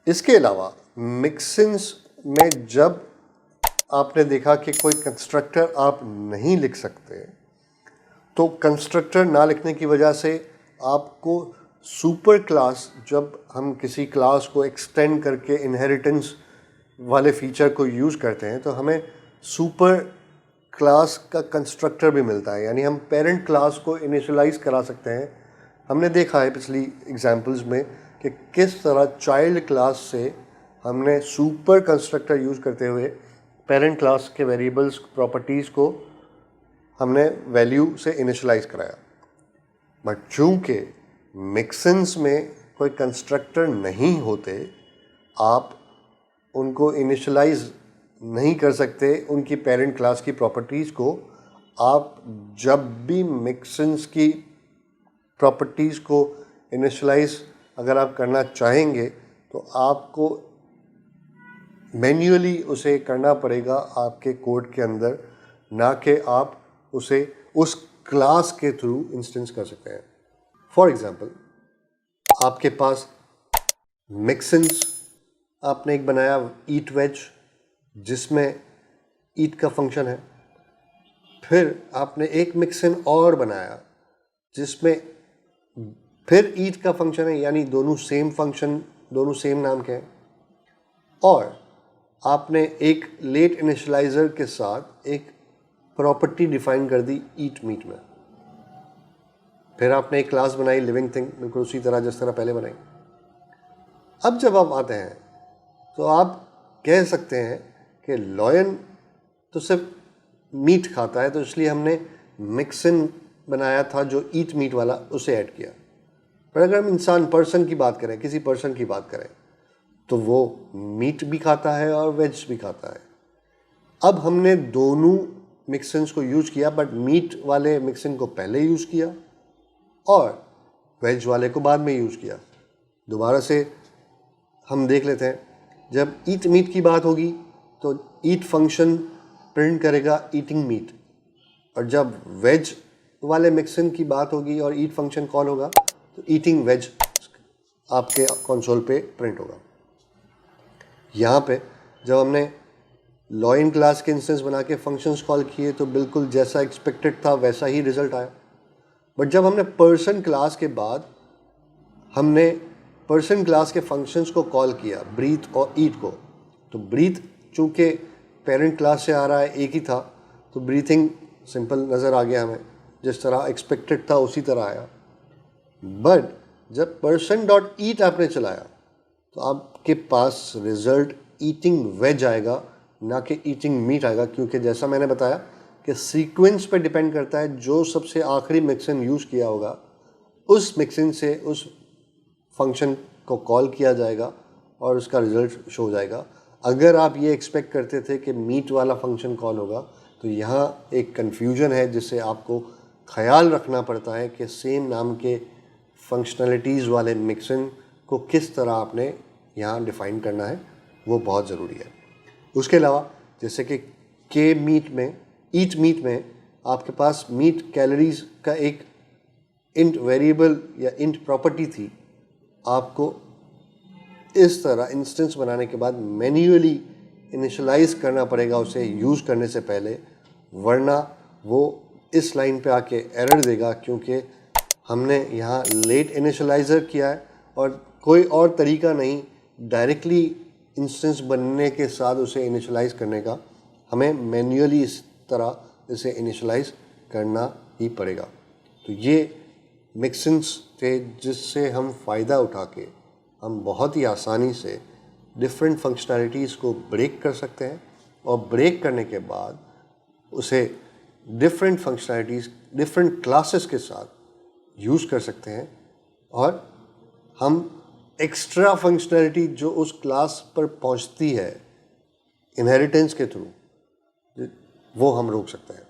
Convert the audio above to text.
इसके अलावा मिक्सिंस में जब आपने देखा कि कोई कंस्ट्रक्टर आप नहीं लिख सकते, तो कंस्ट्रक्टर ना लिखने की वजह से आपको सुपर क्लास, जब हम किसी क्लास को एक्सटेंड करके इनहेरिटेंस वाले फीचर को यूज़ करते हैं, तो हमें सुपर क्लास का कंस्ट्रक्टर भी मिलता है, यानी हम पेरेंट क्लास को इनिशियलाइज करा सकते हैं। हमने देखा है पिछली एग्जांपल्स में कि किस तरह चाइल्ड क्लास से हमने सुपर कंस्ट्रक्टर यूज़ करते हुए पेरेंट क्लास के वेरिएबल्स प्रॉपर्टीज़ को हमने वैल्यू से इनिशियलाइज कराया। बट चूंकि मिक्सिंस में कोई कंस्ट्रक्टर नहीं होते, आप उनको इनिशियलाइज नहीं कर सकते उनकी पेरेंट क्लास की प्रॉपर्टीज़ को। आप जब भी मिक्सिंस की प्रॉपर्टीज़ को इनिशियलाइज अगर आप करना चाहेंगे, तो आपको मैन्युअली उसे करना पड़ेगा आपके कोड के अंदर, ना कि आप उसे उस क्लास के थ्रू इंस्टेंस कर सकते हैं। फॉर एग्जांपल, आपके पास मिक्सिंस आपने एक बनाया ईट वेज, जिसमें ईट का फंक्शन है। फिर आपने एक मिक्सिन और बनाया जिसमें फिर ईट का फंक्शन है, यानी दोनों सेम फंक्शन, दोनों सेम नाम के हैं। और आपने एक लेट इनिशियलाइजर के साथ एक प्रॉपर्टी डिफाइन कर दी ईट मीट में। फिर आपने एक क्लास बनाई लिविंग थिंग, बिल्कुल उसी तरह जिस तरह पहले बनाई। अब जब आप आते हैं तो आप कह सकते हैं कि लॉयन तो सिर्फ मीट खाता है, तो इसलिए हमने मिक्सिन बनाया था जो ईट मीट वाला, उसे ऐड किया। पर अगर हम इंसान पर्सन की बात करें, किसी पर्सन की बात करें, तो वो मीट भी खाता है और वेज भी खाता है। अब हमने दोनों मिक्सिन्स को यूज़ किया, बट मीट वाले मिक्सिन को पहले यूज़ किया और वेज वाले को बाद में यूज़ किया। दोबारा से हम देख लेते हैं। जब ईट मीट की बात होगी तो ईट फंक्शन प्रिंट करेगा ईटिंग मीट, और जब वेज वाले मिक्सिन की बात होगी और ईट फंक्शन कॉल होगा तो ईटिंग वेज आपके कंसोल पे प्रिंट होगा। यहाँ पे जब हमने लॉइन क्लास के इंस्टेंस बना के फंक्शंस कॉल किए तो बिल्कुल जैसा एक्सपेक्टेड था वैसा ही रिजल्ट आया। बट जब हमने पर्सन क्लास के बाद हमने पर्सन क्लास के फंक्शंस को कॉल किया, ब्रीथ और ईट को, तो ब्रीथ चूँकि पेरेंट क्लास से आ रहा है, एक ही था, तो ब्रीथिंग सिंपल नज़र आ गया हमें, जिस तरह एक्सपेक्टेड था उसी तरह आया। बट जब पर्सन डॉट ईट आपने चलाया तो आपके पास रिजल्ट ईटिंग वेज आएगा, ना कि ईटिंग मीट आएगा, क्योंकि जैसा मैंने बताया कि सीक्वेंस पे डिपेंड करता है। जो सबसे आखिरी मिक्सिन यूज़ किया होगा उस मिक्सिन से उस फंक्शन को कॉल किया जाएगा और उसका रिजल्ट शो हो जाएगा। अगर आप ये एक्सपेक्ट करते थे कि मीट वाला फंक्शन कॉल होगा, तो यहाँ एक कन्फ्यूजन है जिससे आपको ख्याल रखना पड़ता है कि सेम नाम के फंक्शनलिटीज़ वाले मिक्सिन को किस तरह आपने यहाँ डिफ़ाइन करना है, वो बहुत ज़रूरी है। उसके अलावा जैसे कि के मीट में, ईट मीट में आपके पास मीट कैलोरीज का एक इंट वेरिएबल या इंट प्रॉपर्टी थी। आपको इस तरह इंस्टेंस बनाने के बाद मैन्युअली इनिशियलाइज करना पड़ेगा उसे यूज़ करने से पहले, वरना वो इस लाइन पे आके एरर देगा, क्योंकि हमने यहाँ लेट इनिशियलाइज़र किया है और कोई और तरीका नहीं डायरेक्टली इंस्टेंस बनने के साथ उसे इनिशियलाइज़ करने का। हमें मैन्युअली इस तरह इसे इनिशियलाइज़ करना ही पड़ेगा। तो ये मिक्सिंस थे जिससे हम फ़ायदा उठा के हम बहुत ही आसानी से डिफरेंट फंक्शनैलिटीज़ को ब्रेक कर सकते हैं, और ब्रेक करने के बाद उसे डिफरेंट फंक्शनैलिटीज़ डिफरेंट क्लासेस के साथ यूज़ कर सकते हैं, और हम एक्स्ट्रा फंक्शनैलिटी जो उस क्लास पर पहुंचती है इनहेरिटेंस के थ्रू, वो हम रोक सकते हैं।